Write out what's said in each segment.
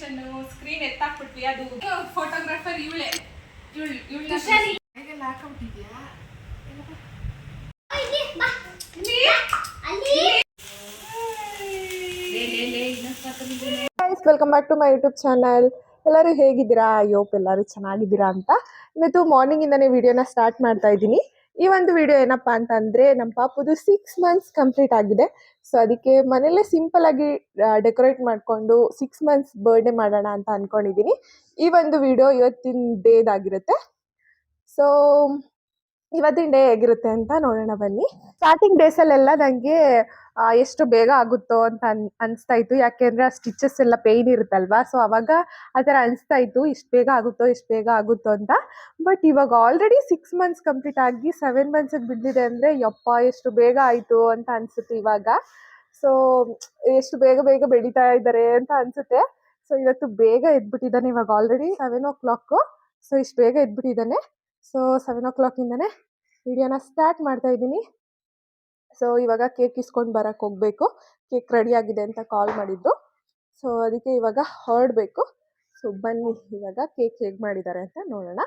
Decoration screen ಎತ್ತಾಕ್ಬಿಟ್ವಿ. ಅದು photographer ಇವಳೆ welcome back to my YouTube channel. ಎಲ್ಲರೂ ಹೇಗಿದ್ದೀರಾ? ಯೋಪ್ ಎಲ್ಲರೂ ಚೆನ್ನಾಗಿದ್ದೀರಾ ಅಂತ. ಇವತ್ತು ಮಾರ್ನಿಂಗ್ ಇಂದಾನೆ ವಿಡಿಯೋನ ಸ್ಟಾರ್ಟ್ ಮಾಡ್ತಾ ಇದ್ದೀನಿ. ಈ ಒಂದು ವಿಡಿಯೋ ಏನಪ್ಪಾ ಅಂತಂದ್ರೆ ನಮ್ಮ ಪಾಪುದು 6 ಮಂತ್ಸ್ ಕಂಪ್ಲೀಟ್ ಆಗಿದೆ. ಸೊ ಅದಕ್ಕೆ ಮನೇಲೆ ಸಿಂಪಲ್ ಆಗಿ ಡೆಕೋರೇಟ್ ಮಾಡ್ಕೊಂಡು 6 ಮಂತ್ಸ್ ಬರ್ಡೇ ಮಾಡೋಣ ಅಂತ ಅನ್ಕೊಂಡಿದ್ದೀನಿ. ಈ ಒಂದು ವಿಡಿಯೋ ಇವತ್ತಿನ ಡೇದಾಗಿರುತ್ತೆ. ಸೊ ಇವತ್ತಿನ ಡೇ ಹೇಗಿರುತ್ತೆ ಅಂತ ನೋಡೋಣ ಬನ್ನಿ. ಸ್ಟಾರ್ಟಿಂಗ್ ಡೇಸಲ್ಲೆಲ್ಲ ನನಗೆ ಎಷ್ಟು ಬೇಗ ಆಗುತ್ತೋ ಅಂತ ಅನಿಸ್ತಾ ಇತ್ತು. ಯಾಕೆಂದರೆ ಆ ಸ್ಟಿಚಸ್ ಎಲ್ಲ ಪೇಯ್ನ್ ಇರುತ್ತಲ್ವಾ. ಸೊ ಅವಾಗ ಆ ಥರ ಅನಿಸ್ತಾ ಇತ್ತು, ಇಷ್ಟು ಬೇಗ ಆಗುತ್ತೋ ಅಂತ. ಬಟ್ ಇವಾಗ ಆಲ್ರೆಡಿ 6 ಮಂತ್ಸ್ ಕಂಪ್ಲೀಟ್ ಆಗಿ 7 ಮಂತ್ಸಿಗೆ ಬಿದ್ದಿದೆ ಅಂದರೆ ಯಪ್ಪ ಎಷ್ಟು ಬೇಗ ಆಯಿತು ಅಂತ ಅನಿಸುತ್ತೆ ಇವಾಗ. ಸೊ ಎಷ್ಟು ಬೇಗ ಬೆಳೀತಾ ಇದ್ದಾರೆ ಅಂತ ಅನಿಸುತ್ತೆ. ಸೊ ಇವತ್ತು ಬೇಗ ಎದ್ಬಿಟ್ಟಿದ್ದಾನೆ. ಇವಾಗ ಆಲ್ರೆಡಿ 7 o'clock. ಸೊ ಇಷ್ಟು ಬೇಗ ಎದ್ಬಿಟ್ಟಿದ್ದಾನೆ. ಸೊ 7 o'clock ಇಂದನೇ ವಿಡಿಯೋನ ಸ್ಟಾರ್ಟ್ ಮಾಡ್ತಾ ಇದ್ದೀನಿ. ಸೊ ಇವಾಗ ಕೇಕ್ ಇಸ್ಕೊಂಡು ಬರಕ್ಕೆ ಹೋಗಬೇಕು. ಕೇಕ್ ರೆಡಿ ಆಗಿದೆ ಅಂತ ಕಾಲ್ ಮಾಡಿದ್ದು. ಸೊ ಅದಕ್ಕೆ ಇವಾಗ ಹೊರಡಬೇಕು. ಸೊ ಬನ್ನಿ ಇವಾಗ ಕೇಕ್ ಹೇಗೆ ಮಾಡಿದ್ದಾರೆ ಅಂತ ನೋಡೋಣ.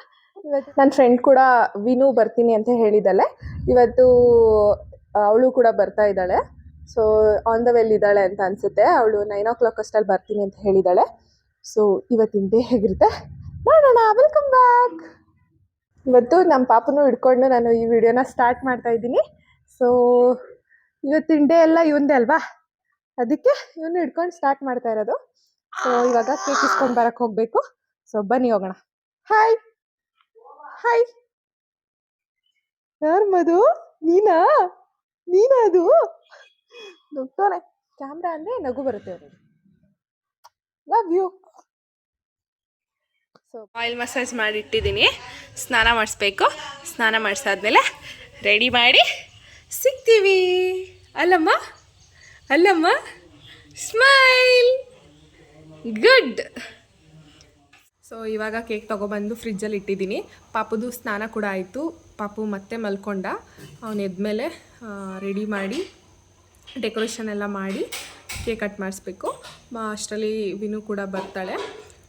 ಇವತ್ತು ನನ್ನ ಫ್ರೆಂಡ್ ಕೂಡ ವಿನು ಬರ್ತೀನಿ ಅಂತ ಹೇಳಿದ್ದಾಳೆ. ಇವತ್ತು ಅವಳು ಕೂಡ ಬರ್ತಾ ಇದ್ದಾಳೆ. ಸೊ ಆನ್ ದ ವೆಲ್ ಇದ್ದಾಳೆ ಅಂತ ಅನಿಸುತ್ತೆ. ಅವಳು 9 o'clock ಅಷ್ಟಲ್ಲಿ ಬರ್ತೀನಿ ಅಂತ ಹೇಳಿದ್ದಾಳೆ. ಸೊ ಇವತ್ತಿನ ಡೇ ಹೇಗಿರುತ್ತೆ ನೋಡೋಣ. Welcome back. ಇವತ್ತು ನಮ್ಮ ಪಾಪನೂ ಹಿಡ್ಕೊಂಡು ನಾನು ಈ ವಿಡಿಯೋನ ಸ್ಟಾರ್ಟ್ ಮಾಡ್ತಾ ಇದ್ದೀನಿ. ಸೊ ಇವತ್ತಿನ ಡೇ ಎಲ್ಲ ಇವಂದೇ ಅಲ್ವಾ, ಅದಕ್ಕೆ ಇವನು ಹಿಡ್ಕೊಂಡು ಸ್ಟಾರ್ಟ್ ಮಾಡ್ತಾ ಇರೋದು. ಸೊ ಇವಾಗ ಕೇಕ್ ಇಸ್ಕೊಂಡು ಬರಕ್ಕೆ ಹೋಗಬೇಕು. ಸೊ ಬನ್ನಿ ಹೋಗೋಣ. Hi hi. ಯಾರು ಮಧು? ನೀನಾ ಅದು ದೊಡ್ಡೋನೆ ಕ್ಯಾಮ್ರಾ ಅಂದರೆ ನಗು ಬರುತ್ತೆ ಅವ್ರಿಗೆ. Love you. So oil massage ಮಾಡಿ ಇಟ್ಟಿದ್ದೀನಿ. ಸ್ನಾನ ಮಾಡಿಸ್ಬೇಕು. ಸ್ನಾನ ಮಾಡಿಸಾದ್ಮೇಲೆ ರೆಡಿ ಮಾಡಿ ಸಿಗ್ತೀವಿ. ಅಲ್ಲಮ್ಮ ಸ್ಮೈಲ್ ಗುಡ್. ಸೊ ಇವಾಗ ಕೇಕ್ ತೊಗೊಬಂದು ಫ್ರಿಜ್ಜಲ್ಲಿ ಇಟ್ಟಿದ್ದೀನಿ. ಪಾಪುದು ಸ್ನಾನ ಕೂಡ ಆಯಿತು. ಪಾಪು ಮತ್ತೆ ಮಲ್ಕೊಂಡ. ಅವನು ಎದ್ಮೇಲೆ ರೆಡಿ ಮಾಡಿ ಡೆಕೋರೇಷನ್ ಎಲ್ಲ ಮಾಡಿ ಕೇಕ್ ಕಟ್ ಮಾಡಿಸ್ಬೇಕು. ಅಷ್ಟರಲ್ಲಿ ವಿನು ಕೂಡ ಬರ್ತಾಳೆ.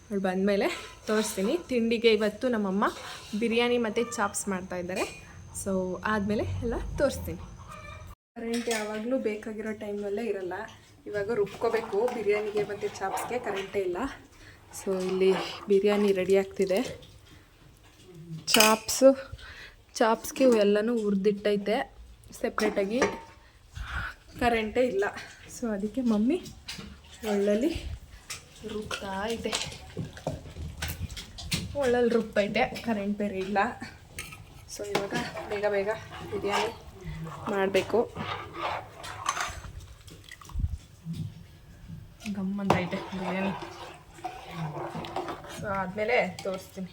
ಅವಳು ಬಂದಮೇಲೆ ತೋರಿಸ್ತೀನಿ. ತಿಂಡಿಗೆ ಇವತ್ತು ನಮ್ಮಮ್ಮ ಬಿರಿಯಾನಿ ಮತ್ತು ಚಾಪ್ಸ್ ಮಾಡ್ತಾಯಿದ್ದಾರೆ. ಸೊ ಆದಮೇಲೆ ಎಲ್ಲ ತೋರಿಸ್ತೀನಿ. ಕರೆಂಟ್ ಯಾವಾಗಲೂ ಬೇಕಾಗಿರೋ ಟೈಮಲ್ಲೇ ಇರಲ್ಲ. ಇವಾಗ ರುಬ್ಕೋಬೇಕು ಬಿರಿಯಾನಿಗೆ ಮತ್ತು ಚಾಪ್ಸ್ಗೆ. ಕರೆಂಟೇ ಇಲ್ಲ. ಸೊ ಇಲ್ಲಿ ಬಿರಿಯಾನಿ ರೆಡಿ ಆಗ್ತಿದೆ. ಚಾಪ್ಸ್ಗೆ ಎಲ್ಲನೂ ಹುರಿದಿಟ್ಟೈತೆ ಸೆಪ್ರೇಟಾಗಿ. ಕರೆಂಟೇ ಇಲ್ಲ. ಸೊ ಅದಕ್ಕೆ ಮಮ್ಮಿ ಒಳ್ಳಲ್ಲಿ ರುಬ್ತಾ ಇದೆ. ಒಳ್ಳಲ್ಲಿ ರುಬ್ಬೈತೆ. ಕರೆಂಟ್ ಬೇರೆ ಇಲ್ಲ. ಸೊ ಇವಾಗ ಬೇಗ ಬಿರಿಯಾನಿ ಮಾಡಬೇಕು. ಗಮ್ಮಂತೈತೆ ಬಿರಿಯಾನಿ. ಸೊ ಆದಮೇಲೆ ತೋರಿಸ್ತೀನಿ.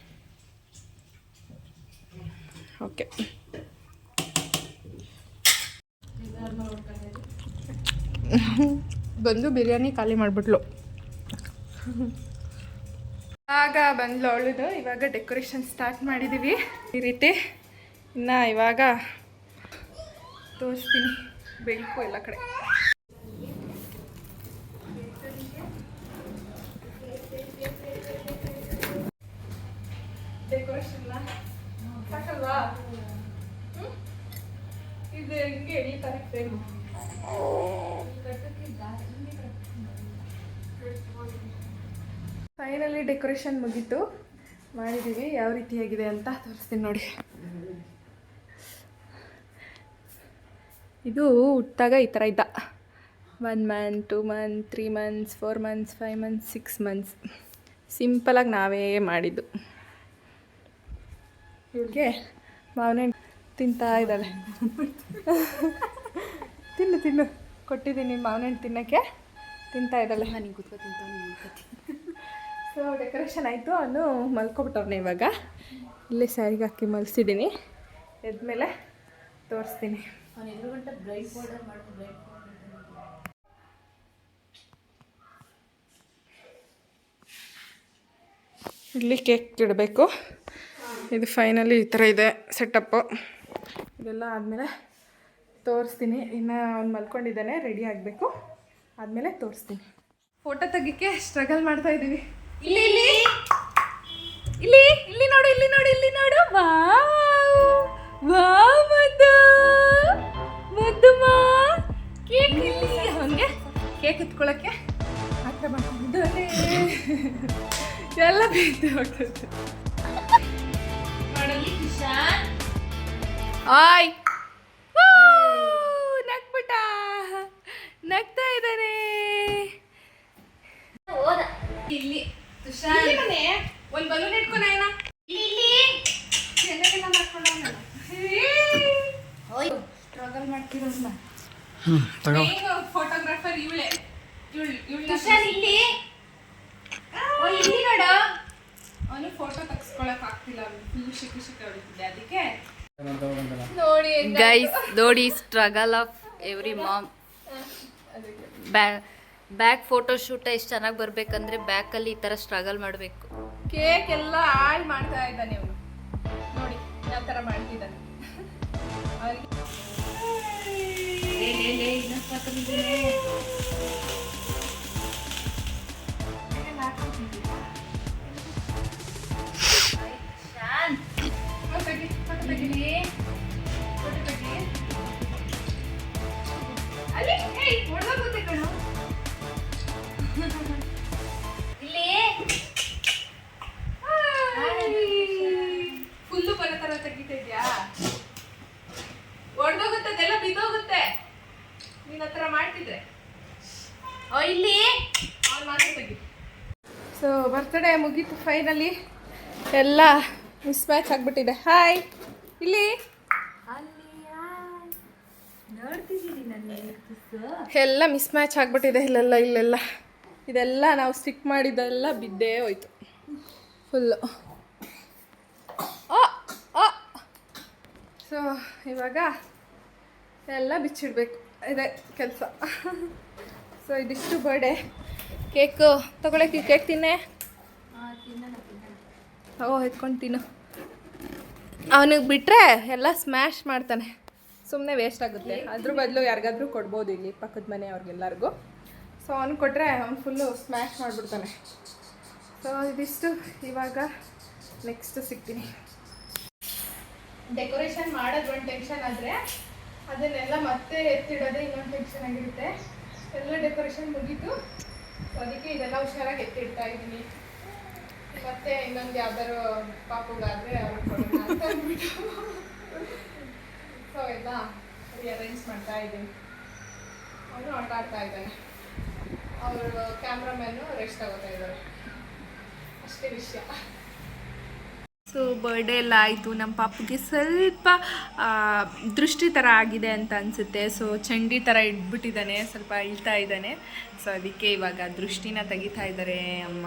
ಓಕೆ. ಬಂದು ಬಿರಿಯಾನಿ ಖಾಲಿ ಮಾಡಿಬಿಟ್ಲು. ಆಗ ಬಂದ್ಲು ಅವಳಿದು. ಇವಾಗ ಡೆಕೋರೇಷನ್ ಸ್ಟಾರ್ಟ್ ಮಾಡಿದ್ದೀವಿ ಈ ರೀತಿ. ಇನ್ನು ಇವಾಗ ತೋರಿಸ್ತೀನಿ ಬೆಳಕು ಎಲ್ಲ ಕಡೆ. ಡೆಕೋರೇಷನ್ ಸಾಕಲ್ವಾ? ಇದು ಹೆಂಗೆ ಎಳಿತಾರೆ ಫ್ರೇಮ್. ಫೈನಲಿ ಡೆಕೋರೇಷನ್ ಮುಗೀತು. ಮಾಡಿದ್ದೀವಿ. ಯಾವ ರೀತಿಯಾಗಿದೆ ಅಂತ ತೋರಿಸ್ತೀನಿ ನೋಡಿ. ಇದು ಹುಟ್ಟಾಗ ಈ ಥರ ಇದ್ದ. 1 month 2 months 3 months 4 months 5 months 6 months ಸಿಂಪಲಾಗಿ ನಾವೇ ಮಾಡಿದ್ದು. ಇವಳಿಗೆ ಮಾವಿನ ಹಣ್ಣು ತಿಂತಾ ಇದ್ದಾಳೆ. ತಿನ್ನು ಕೊಟ್ಟಿದ್ದೀನಿ ಮಾವಿನ ಹಣ್ಣು ತಿನ್ನೋಕ್ಕೆ. ತಿಂತಾ ಇದ್ದಾಳೆ. ನನಗೆ ಕೂತ್ಕೊ ಸೊ ಡೆಕೋರೇಷನ್ ಆಯಿತು. ಅವನು ಮಲ್ಕೊಬಿಟ್ಟವ್ನೆ. ಇವಾಗ ಇಲ್ಲೇ ಸ್ಯಾರಿಗೆ ಹಾಕಿ ಮಲ್ಸಿದ್ದೀನಿ. ಎದ್ಮೇಲೆ ತೋರಿಸ್ತೀನಿ. ಇಲ್ಲಿ ಕೇಕ್ ಇಡಬೇಕು. ಇದು ಫೈನಲಿ ಈ ಥರ ಇದೆ ಸೆಟಪ್ಪು. ಇದೆಲ್ಲ ಆದಮೇಲೆ ತೋರಿಸ್ತೀನಿ. ಇನ್ನು ಅವ್ನು ಮಲ್ಕೊಂಡಿದ್ದಾನೆ, ರೆಡಿ ಆಗಬೇಕು. ಆದಮೇಲೆ ತೋರಿಸ್ತೀನಿ. ಫೋಟೋ ತೆಗಿಕ್ಕೆ ಸ್ಟ್ರಗಲ್ ಮಾಡ್ತಾಯಿದ್ದೀವಿ. ಇಲ್ಲಿ ಇಲ್ಲಿ ಇಲ್ಲಿ ಇಲ್ಲಿ ನೋಡು ಇಲ್ಲಿ ನೋಡು ಇಲ್ಲಿ ನೋಡು ವಾವ್ ಮದ್ದು ಮದ್ದಮ್ಮ ಕೇಕ್ ಇಲ್ಲಿ ಹಂಗೆ ಕೇಕ್ ಎತ್ಕೊಳ್ಳೋಕ್ಕೆ ಹತ್ರ ಮಾಡ್ಕೊಂಡಿದ್ದಾನೆ ಎಲ್ಲ ಬಿದ್ದು ಹೋಗ್ತದೆ ನೋಡಲ್ಲಿ ಕಿಶಾನ್ ಆಯ್ ನಗ್ಬಿಟ್ಟ ನಗ್ತಾ ಇದ್ದಾನೆ ಹೋದ ಇಲ್ಲಿ ತುಷಾರ್ ಒಂದು ಬಲೂನ್ ಇಟ್ಕೊಂಡು ಏನ ಇಲ್ಲಿ ಚೆನ್ನಾಗೆಲ್ಲ ಮಾಡ್ಕೊಂಡು ಹೋಯ್ ಸ್ಟ್ರಗಲ್ ಮಾಡ್ತಿರೋದ್ನ ಫೋಟೋಗ್ರಾಫರ್ ಇವಳೆ ಕಿಶಾನ್ ಇಲ್ಲಿ ಓ ಇಲ್ಲಿ ನೋಡು ಅವನು ಫೋಟೋ ತೆಗ್ಸ್ಕೊಳಕ್ ಆಗ್ತಿಲ್ಲ ಫುಲ್ ಶಿಕಿ ಶಿಕಿ ಹೊಡಿತಿದ್ದೆ ಅದಕ್ಕೆ ನೋಡಿ ಗೈಸ್ ನೋಡಿ struggle of every mom back photo shoot ಎಷ್ಟು ಚೆನ್ನಾಗಿ ಬರ್ಬೇಕಂದ್ರೆ ಬ್ಯಾಕಲ್ಲಿ ಈ ಥರ ಸ್ಟ್ರಗಲ್ ಮಾಡಬೇಕು. ಕೇಕ್ ಎಲ್ಲ ಹಾಳು ಮಾಡ್ತಾ ಇದ್ದಾನೆ ಅವನು ನೋಡಿ ಯಾವ ಥರ ಮಾಡ್ತಿದ್ದಾನೆ ಅವ್ರಿಗೆ ಅಲ್ಲಿ ಹೊಡೆದೋಗುತ್ತೆ ಕಣೋ ಫುಲ್ಲು ಬರೋ ಥರ ತೆಗಿತಾ ಇದೆಯಾ ಹೊಡೆದೋಗುತ್ತೆ ಅದೆಲ್ಲ ಬಿದ್ದೋಗುತ್ತೆ ನೀನು ಹತ್ರ ಮಾಡ್ತಿದ್ರೆ ಓ ಇಲ್ಲಿ ಅವ್ನು ಮಾತ್ರ ತೆಗಿ ಸೊ ಬರ್ತ್ಡೇ ಮುಗೀತು ಫೈನಲಿ ಎಲ್ಲ ಮಿಸ್ ಮ್ಯಾಚ್ ಆಗಿಬಿಟ್ಟಿದೆ ಹಾಯ್ ಇಲ್ಲಿ ಎಲ್ಲ ಮಿಸ್ ಮ್ಯಾಚ್ ಆಗಿಬಿಟ್ಟಿದೆ ಇಲ್ಲೆಲ್ಲ ಇದೆಲ್ಲ ನಾವು ಸ್ಟಿಕ್ ಮಾಡಿದ್ದೆಲ್ಲ ಬಿದ್ದೇ ಹೋಯ್ತು ಫುಲ್ಲು ಸೊ ಇವಾಗ ಎಲ್ಲ ಬಿಚ್ಚಿಡ್ಬೇಕು ಇದೆ ಕೆಲಸ ಸೊ ಇದಿಷ್ಟು ಬರ್ಡೇ ಕೇಕು ತಗೊಳಕ್ಕೆ ಕೇಕ್ ತಿನ್ನೆ ಎತ್ಕೊಂಡು ತಿನ್ನು ಅವನಿಗೆ ಬಿಟ್ಟರೆ ಎಲ್ಲ ಸ್ಮ್ಯಾಶ್ ಮಾಡ್ತಾನೆ ಸುಮ್ಮನೆ ವೇಸ್ಟ್ ಆಗುತ್ತೆ ಅದ್ರ ಬದಲು ಯಾರಿಗಾದ್ರೂ ಕೊಡ್ಬೋದು ಇಲ್ಲಿ ಪಕ್ಕದ ಮನೆ ಅವ್ರಿಗೆಲ್ಲರಿಗೂ ಸೊ ಅವ್ನು ಕೊಟ್ಟರೆ ಅವ್ನು ಫುಲ್ಲು ಸ್ಮ್ಯಾಶ್ ಮಾಡಿಬಿಡ್ತಾನೆ ಸೊ ಇದಿಷ್ಟು ಇವಾಗ ನೆಕ್ಸ್ಟ್ ಸಿಗ್ತೀನಿ ಡೆಕೋರೇಷನ್ ಮಾಡೋದು ಒಂದು ಟೆನ್ಷನ್ ಆದರೆ ಅದನ್ನೆಲ್ಲ ಮತ್ತೆ ಎತ್ತಿಡೋದೇ ಇನ್ನೊಂದು ಟೆನ್ಷನ್ ಆಗಿರುತ್ತೆ ಎಲ್ಲ ಡೆಕೋರೇಷನ್ ಮುಗೀತು ಸೊ ಅದಕ್ಕೆ ಇದೆಲ್ಲ ಹುಷಾರಾಗಿ ಎತ್ತಿಡ್ತಾ ಇದ್ದೀನಿ ಮತ್ತೆ ಇನ್ನೊಂದು ಯಾವ್ದಾರು ಪಾಪುಗಾದರೆ ಅವ್ರಿಗೆ ಕೊಡೋಣ ಅಂತ ಅಂದ್ಬಿಟ್ಟು ಸೊ ಎಲ್ಲ ಅರೇಂಜ್ ಮಾಡ್ತಾ ಇದ್ದೀನಿ ಅವನು ಆಟ ಆಡ್ತಾ ಇದ್ದಾನೆ ಅವರು ಕ್ಯಾಮ್ರಾಮ್ಯಾನು ರೆಸ್ಟ್ ತಗೋತಾ ಇದ್ದಾರೆ ಅಷ್ಟೇ ವಿಷಯ ಸೊ ಬರ್ಡೇ ಎಲ್ಲ ಆಯಿತು ನಮ್ಮ ಪಾಪುಗೆ ಸ್ವಲ್ಪ ದೃಷ್ಟಿ ಥರ ಆಗಿದೆ ಅಂತ ಅನಿಸುತ್ತೆ ಸೊ ಚಂಡಿ ಥರ ಇಟ್ಬಿಟ್ಟಿದ್ದಾನೆ ಸ್ವಲ್ಪ ಇಳ್ತಾ ಇದ್ದಾನೆ ಸೊ ಅದಕ್ಕೆ ಇವಾಗ ದೃಷ್ಟಿನ ತೆಗಿತಾ ಇದ್ದಾರೆ ಅಮ್ಮ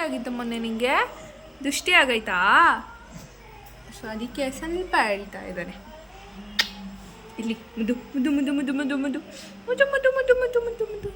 ಆಗಿತ್ತು ಮೊನ್ನೆ ನಿಂಗೆ ದೃಷ್ಟಿ ಆಗೈತಾ ಸೊ ಅದಕ್ಕೆ ಸ್ವಲ್ಪ ಹೇಳ್ತಾ ಇದ್ದಾನೆ ಇಲ್ಲಿ ಮುದು ಮುದು ಮುದು ಮುದು ಮುದು ಮುದು ಮುದು ಮುದು ಮುದು ಮುದು ಮುದು ಮುದು